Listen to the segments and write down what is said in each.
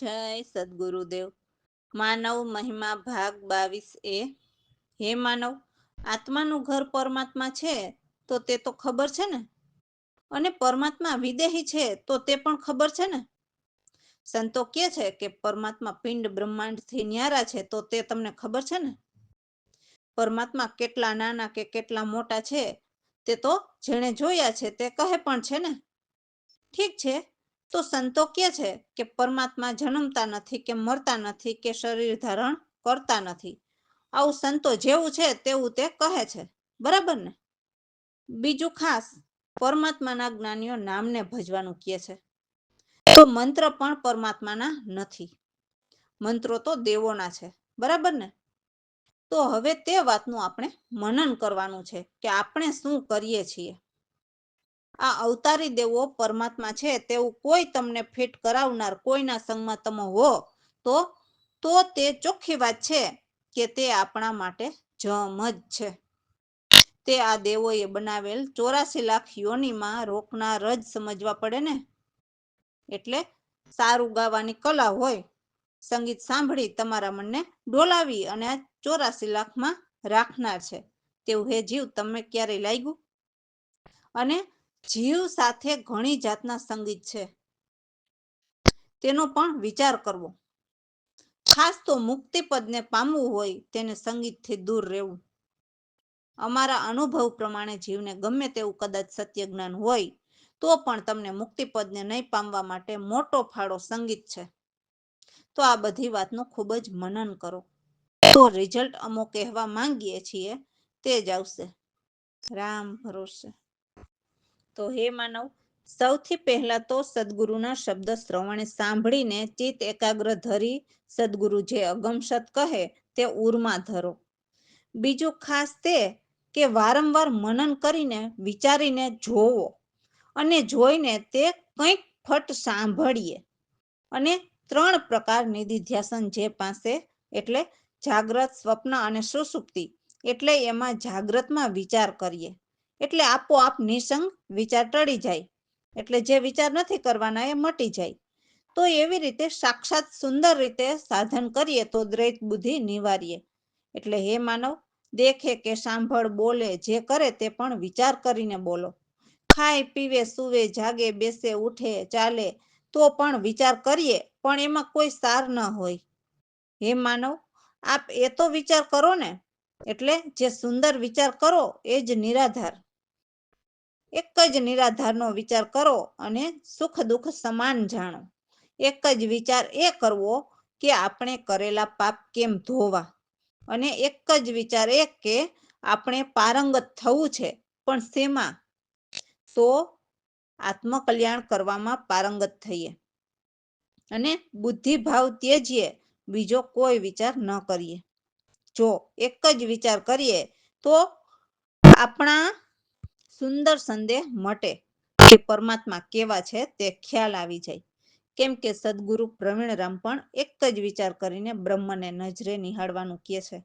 જય સદગુરુદેવ. માનવ મહિમા ભાગ 22 હે માનવ, આત્માનું ઘર પરમાત્મા છે તો તે તો ખબર છે ને, અને પરમાત્મા વિદેહી છે તો તે પણ ખબર છે ને. સંતો કહે છે કે પરમાત્મા પિંડ બ્રહ્માંડથી ન્યારા છે તો તે તમને ખબર છે ને. પરમાત્મા કેટલા નાના કે કેટલા મોટા છે તે તો જેણે જોયા છે તે કહે પણ છે ને. ઠીક છે, તો સંતો કહે છે કે પરમાત્મા જન્મતા નથી કે મરતા નથી કે શરીર ધારણ કરતા નથી. આવું સંતો જેવું છે તેવું તે કહે છે, બરાબર ને. બીજું ખાસ પરમાત્માના જ્ઞાનીઓ નામને ભજવાનું કહે છે. તો મંત્ર પણ પરમાત્માના નથી, મંત્રો તો દેવોના છે, બરાબર ને. તો હવે તે વાતનું આપણે મનન કરવાનું છે કે આપણે શું કરીએ છીએ. આ અવતારી દેવો પરમાત્મા છે તેવું કોઈ તમને ફિટ કરાવનાર કોઈના સંગમાં તમે હો તો તે ચોખ્ખી વાત છે કે તે આપણા માટે જમ જ છે. તે આ દેવોએ બનાવેલ 84 લાખ યોનીમાં રોકનાર જ સમજવા પડે ને. એટલે સારું ગાવાની કલા હોય, સંગીત સાંભળી તમારા મનને ડોલાવી અને આ 84 લાખમાં રાખનાર છે તેવું હે જીવ તમે ક્યારેય લાગ્યું? અને જીવ સાથે ઘણી જાતના સંગીત છે, તેનો પણ વિચાર કરવો. ખાસ તો મુક્તિપદને પામવું હોય તેને સંગીતથી દૂર રહેવું. અમારા અનુભવ પ્રમાણે જીવને ગમે તેવું કદાચ સત્ય જ્ઞાન હોય તો પણ તમને મુક્તિપદને નહીં પામવા માટે મોટો ફાળો સંગીત છે. તો આ બધી વાતનું ખૂબ જ મનન કરો, તો રિઝલ્ટ અમો કહેવા માંગીએ છીએ તે જ આવશે, રામ ભરોસે. તો હે માનવ, સૌથી પહેલા તો સદગુરુના શબ્દ શ્રવણે સાંભળીને ચિત્ત એકાગ્ર ધરી સદગુરુ જે અગમસત કહે તે ઉરમાં ધરો. બીજું ખાસ તે કે વારંવાર મનન કરીને વિચારીને જોવો, અને જોઈને તે કંઈક ફટ સાંભળીએ. અને 3 પ્રકાર નિધિધ્યાસન જે પાસે, એટલે જાગ્રત, સ્વપ્ન અને સુષુપ્તિ. એટલે એમાં જાગ્રતમાં વિચાર કરીએ એટલે આપોઆપ નિસંગ વિચાર ટળી જાય, એટલે જે વિચાર નથી કરવાના એ મટી જાય. તો એવી રીતે સાક્ષાત સુંદર રીતે સાધન કરીએ તો દ્વૈત બુદ્ધિ નિવારીએ. એટલે હે માનવ, દેખે કે સાંભળ બોલે જે કરે તે પણ વિચાર કરીને બોલો. ખાય પીવે સૂવે જાગે બેસે ઉઠે ચાલે તો પણ વિચાર કરીએ, પણ એમાં કોઈ સાર ન હોય. હે માનવ, આપ એ તો વિચાર કરો ને. એટલે જે સુંદર વિચાર કરો એ જ નિરાધાર. એક જ નિરાધારનો વિચાર કરો અને સુખ દુઃખ સમાન જાણો. એક જ વિચાર એ કરવો કે આપણે કરેલા પાપ કેમ ધોવા. અને એક જ વિચાર એ કે આપણે પારંગત થવું છે, પણ શેમાં? તો આત્મકલ્યાણ કરવામાં પારંગત થઈએ. અને બુદ્ધિભાવ ત્યજીએ, બીજો કોઈ વિચાર ન કરીએ. જો એક જ વિચાર કરીએ તો આપણા સુંદર સંદેહ મટે કે પરમાત્મા કેવા છે તે ખ્યાલ આવી જાય. કેમ કે સદગુરુ પ્રવીણરામ પણ એક જ વિચાર કરીને બ્રહ્મને નજરે નિહાળવાનું કહે છે.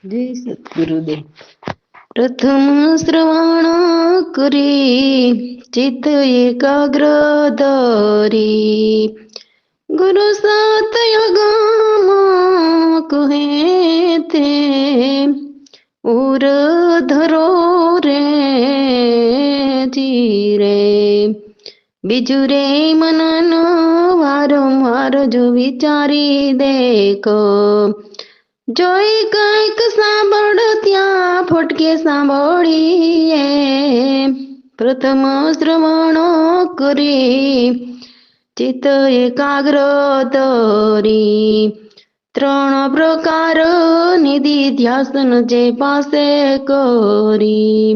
જય સદગુરુદેવ. પ્રથમ શ્રવણ કરી ચિત્ત એકાગ્ર ધરી, ગુરુ સતયુગમ કહે તે ઉર ધરો રે જીરે. બીજું રે મનન વારંવાર જો વિચારી દેખો, જોઈ કંઈક સાંભળ ત્યાં ફટકે સાંભળીએ. પ્રથમ શ્રવણ કરી ચિત્ત એકાગ્ર ધરી, 3 પ્રકાર નિધિધ્યાસન જે પાસે કરી.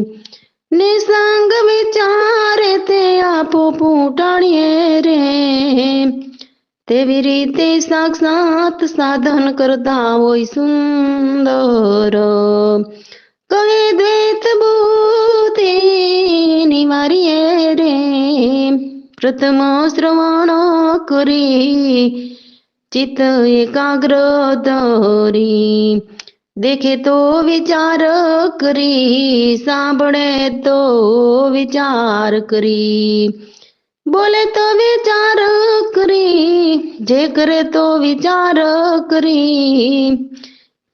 નિસંગ વિચારે તે આપો પૂટાણીએ રે, તેવી રીતે સાક્ષાત સાધન કરતા હોય સુંદર. કહે દ્વૈત બુદ્ધિ નિવારીએ રે, પ્રથમ શ્રવણ કરી ચિત્ત એકાગ્ર ધરી. દેખે તો વિચાર કરી, સાંભળે તો વિચાર કરી. બોલે તો વિચાર કરી, જે કરે તો વિચાર કરી,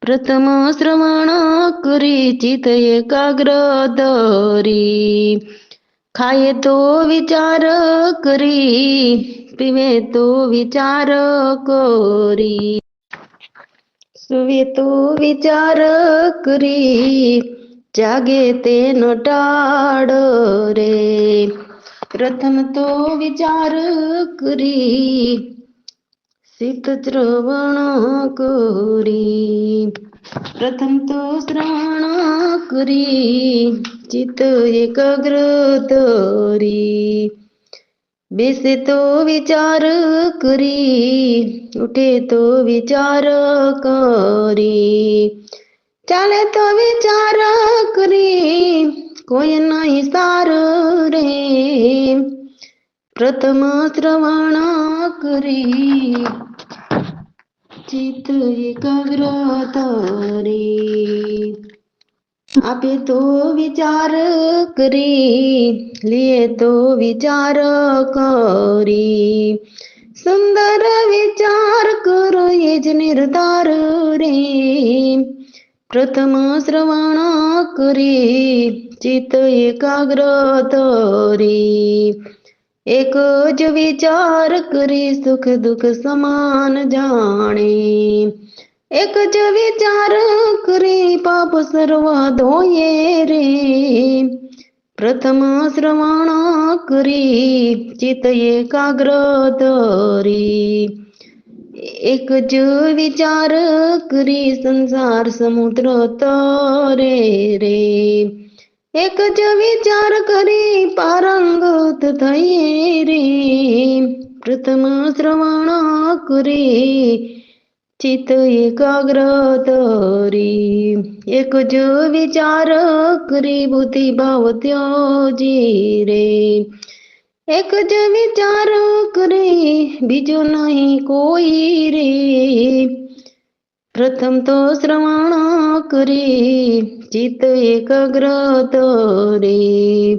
પ્રથમ શ્રવણ કરી, ચિત્ત એકાગ્ર ધરી, ખાય તો વિચાર કરી, પીવે તો વિચાર કરી, સુવે તો વિચાર કરી, જાગે તેનો ટાળો રે, પ્રથમ તો વિચાર કરી, સિત શ્રવણ કરી, પ્રથમ તો શ્રવણ કરી, ચિત્ત એકાગ્ર ધરી, બેસે તો વિચાર કરી, ઉઠે તો વિચાર કરી, ચાલે તો વિચાર કરી, કોઈ નહીં સારું રે, પ્રથમ શ્રવણ કરી, ચિત્ત એકાગ્ર ધરી, આપે તો વિચાર કરી, લે તો વિચાર કરી, સુંદર વિચાર કરો એ જ નિર્ધાર રે, પ્રથમ શ્રવણ કરી, ચિત્ત એકાગ્ર ધરી, એક જ વિચાર કરી, સુખ દુઃખ સમાન જાણે, એક જ વિચાર કરી, પાપ સર્વ ધોયે રે, પ્રથમ શ્રવણ કરી, ચિત્ત એકાગ્ર ધરી, એક જ વિચાર કરી, સંસાર સમુદ્ર તરે રે, એક જ વિચાર કરી, પારંગત થઈએ રે, પ્રથમ શ્રવણ કરી, ચિત્ત એકાગ્ર ધરી, એક જ વિચાર કરી, બુદ્ધિ ભાવ ત્યજી રે, એક જ વિચાર કરી, બીજો નહીં કોઈ રે, પ્રથમ તો શ્રવણ કરી, ચિત્ત એકાગ્ર ધરી,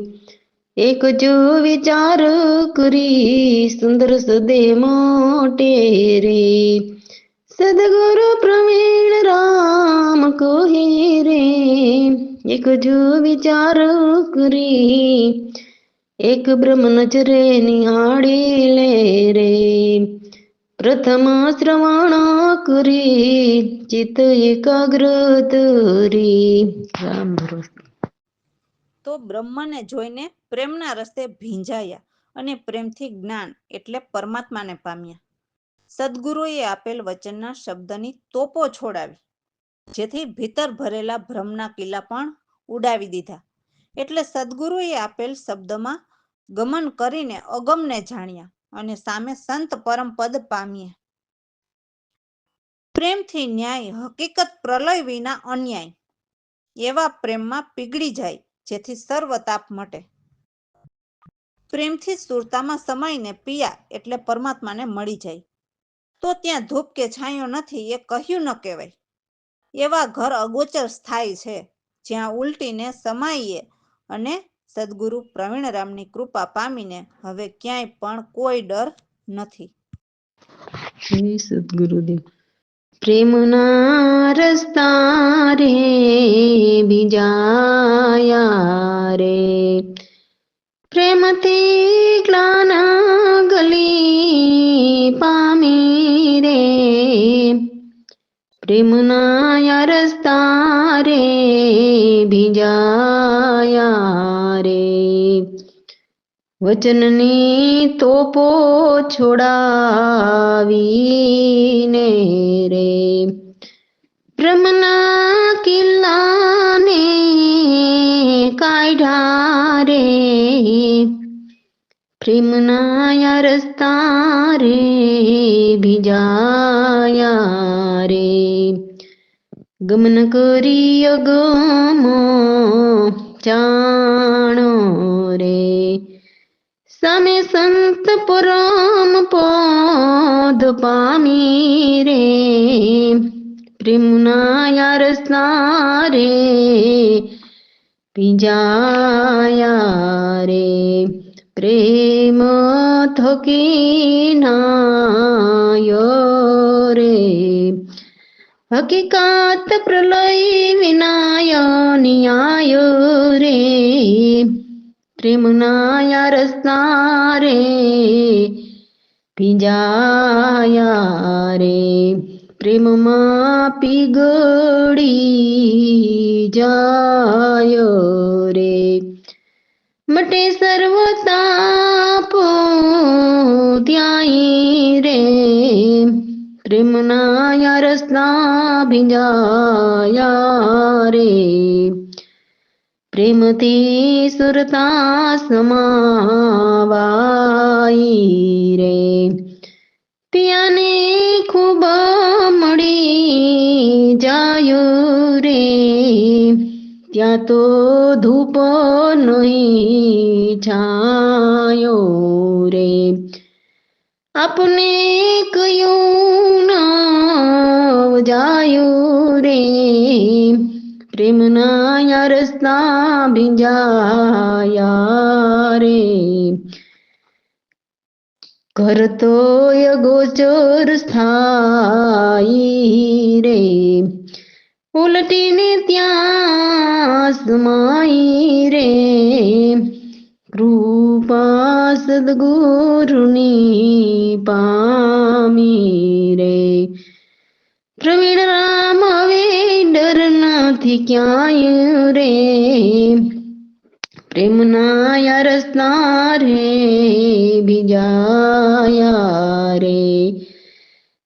એક જો વિચાર કરી, સુંદર સદે મોટે રે, સદગુરુ પ્રવીણ રામ કહે રે, એક જો વિચાર કરી, એક બ્રહ્મ નજરે નિહાળે લે રે, પ્રથમ શ્રવણ કરી, ચિત્ત એકાગ્ર ધરી. રામ ભરોસે. તો બ્રહ્મને જોઈને પ્રેમના રસ્તે ભીંજાયા અને પ્રેમથી જ્ઞાન એટલે પરમાત્માને પામ્યા. સદગુરુએ આપેલ વચનના શબ્દની તોપો છોડાવી, જેથી ભીતર ભરેલા ભ્રમના કિલ્લા પણ ઉડાવી દીધા. એટલે સદગુરુએ આપેલ શબ્દમાં ગમન કરીને અગમને જાણ્યા અને સામે સંત પરમપદ પામ્યા. પ્રેમથી ન્યાય હકીકત પ્રલય વિના અન્યાય, એવા પ્રેમમાં પીગળી જાય, જેથી સર્વ તાપ મટે. પ્રેમથી સુરતામાં સમાઈને પિયા એટલે પરમાત્માને મળી જાય. તો ત્યાં ધૂપ કે છાંયો નથી એ કહ્યું ન કહેવાય. એવા ઘર અગોચર સ્થાય છે, જ્યાં ઉલટીને સમાઈએ અને સદગુરુ પ્રવીણરામની કૃપા પામીને હવે ક્યાંય પણ કોઈ ડર નથી. હે સદગુરુદેવ. પ્રેમના રસ્તા રે બીજાયા રે, પ્રેમથી જ્ઞાન ગલી પામી રે, પ્રેમના રસ્તા રે બીજાયા રે, વચનની તોપો છોડાવીને રે, બ્રહ્મના કિલ્લાને કાઢ્યા રે, પ્રેમના રસ્તા રે ભીજાયા રે, ગમન કરી અગમો જાણો રે, સામે સંત પરમ પદ પામી રે, પ્રેમના રસ્તા રે ભીજાયા રે, પ્રેમ થકી નાયો રે હકીકાત પ્રલય વિનાય ન્યાય રે પ્રેમના રસ્તા રે ભીંજાયા રે પ્રેમમાં પીગળી જાય રે મટે સર્વ તાપ ત્યાંય રે પ્રેમના રસના ભીંજાયા રે પ્રેમથી સુરતા સમાવાઈ રે પિયાને ખૂબ મળી જાય રે ત્યાં તો ધૂપ નહીં છાયો રે આપને કયું ના જાયું રે પ્રેમના રસ્તા ભીંજાયા રે ઘર તો ગોચર સ્થાઈ રે ઉલટીને ત્યાં સમાઈ રે કૃપા સદગુરુની પામી રે પ્રવીણ રામ હવે ડર નથી ક્યાંય રે પ્રેમના રસના રે બીજાયા રે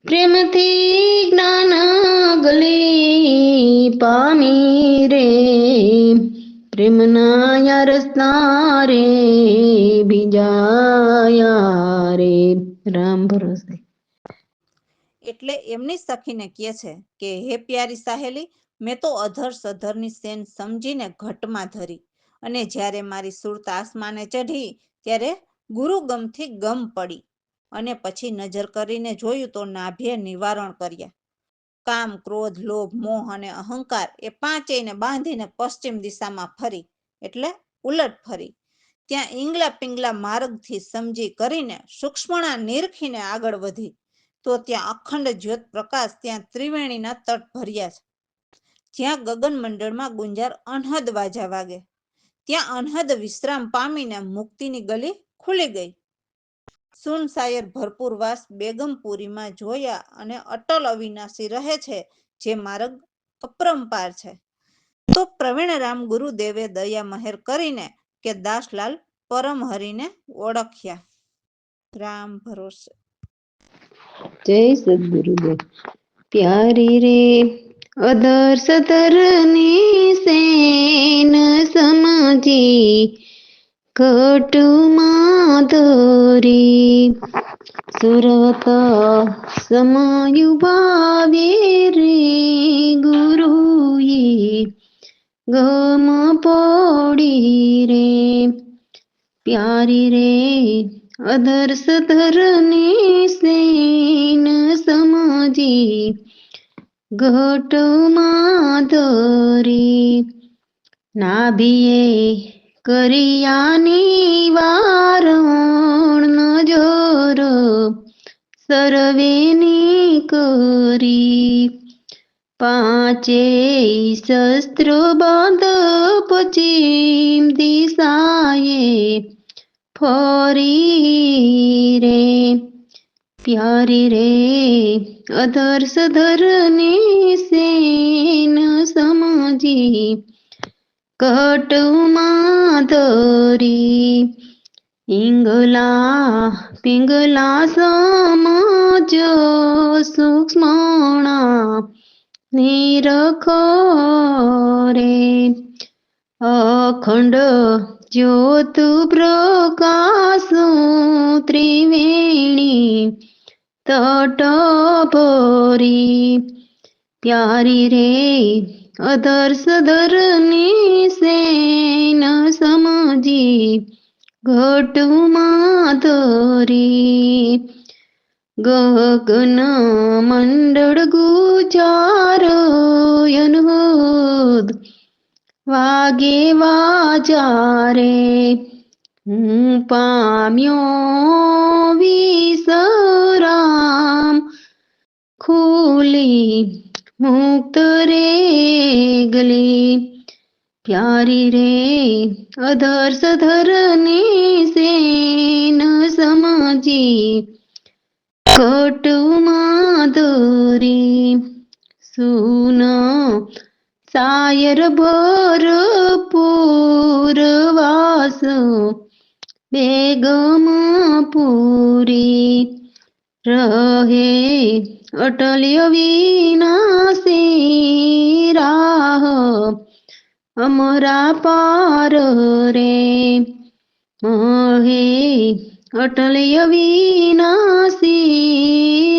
પ્રેમથી જ્ઞાન ગલી પામી રે પ્રેમના રસના રે બીજાયા રે રામ ભરોસે એટલે એમની સખીને કહે છે કે હે પ્યારી સાહેલી, મેં તો અધર સધરની સેન સમજીને ઘટમાં ધરી, અને જ્યારે મારી સુરત આસમાને ચઢી ત્યારે ગુરુગમથી ગમ પડી, અને પછી નજર કરીને જોયું તો નાભે નિવારણ કર્યા. કામ, ક્રોધ, લોભ, મોહ અને અહંકાર એ પાંચેયને બાંધીને પશ્ચિમ દિશામાં ફરી, એટલે ઉલટ ફરી. ત્યાં ઈંગલા પિંગલા માર્ગથી સમજી કરીને સૂક્ષ્મણા નિરખીને આગળ વધી તો ત્યાં અખંડ જ્યોત પ્રકાશ, ત્યાં ત્રિવેણીના તટ ભર્યા છે. જ્યાં ગગન મંડળમાં ગુંજાર અનહદ વાજા વાગે, ત્યાં અનહદ વિશ્રામ પામીને મુક્તિની ગલી ખુલી ગઈ. સુનસાયર ભરપૂર વાસ બેગમપુરીમાં જોયા, અને અટલ અવિનાશી રહે છે જે માર્ગ અપરંપાર છે. તો પ્રવીણરામ ગુરુદેવે દયા મહેર કરીને કે દાસલાલ પરમહરિને ઓળખ્યા. રામ ભરોસે. જય સદગુરુદેવ. પ્યારી રે અધર સધરની સેન સમજી ઘટમાં ધરી સુરત સમયુભાવે રે ગુરુએ ગમ પડી રે પ્યારી રે અધર સધરની સેન સમજી ઘટમાં ધરી નાભીએ કરિયાની વારણ નજર સર્વેની કરી પાંચેય શસ્ત્ર બાંધ પશ્ચિમ દિશાએ ફરી રે પ્યારી રે અધર સધરની સેન સમજી ઘટમાં ધરી ઈંગલા પિંગલા સમજ સૂક્ષ્મણા નિરખો રે અખંડ જ્યોત પ્રકાશ ત્રિવેણી તટ ભરી પ્યારી રે અધર સધરની સેન સમજી ઘટમાં ધરી ગગન મંડળ ગુજાર અનહદ વાગે વાજા રે હું પામ્યો વિસરામ ખુલી મુક્ત રે ગલી પ્યારી રે અધર સધર ને સેન સમજી કટુમાં દોરી સુન સાયર ભરપૂર વાસ બેગમ પૂરી રહે અટલ્ય વિનાશી રાહ અમરા પાર રે હે અટલ્ય વિનાશી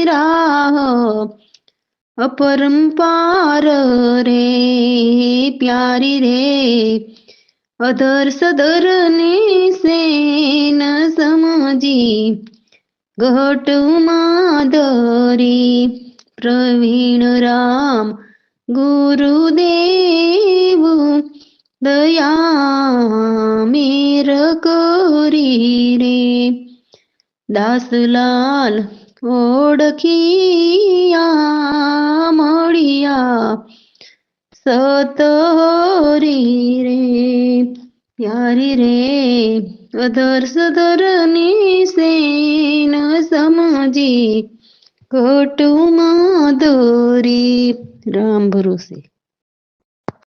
રાહ अपरंपार रे प्यारी रे अधर सदर ने सेन समजी घट माधरी प्रवीण राम गुरुदेव दया मेर करी रे દાસલાલ ઓળખિયા મળિયા સતહરી રે પ્યારી રે અધર સધર ની સેન સમજી ઘટુમાં દોરી રામ ભરોસે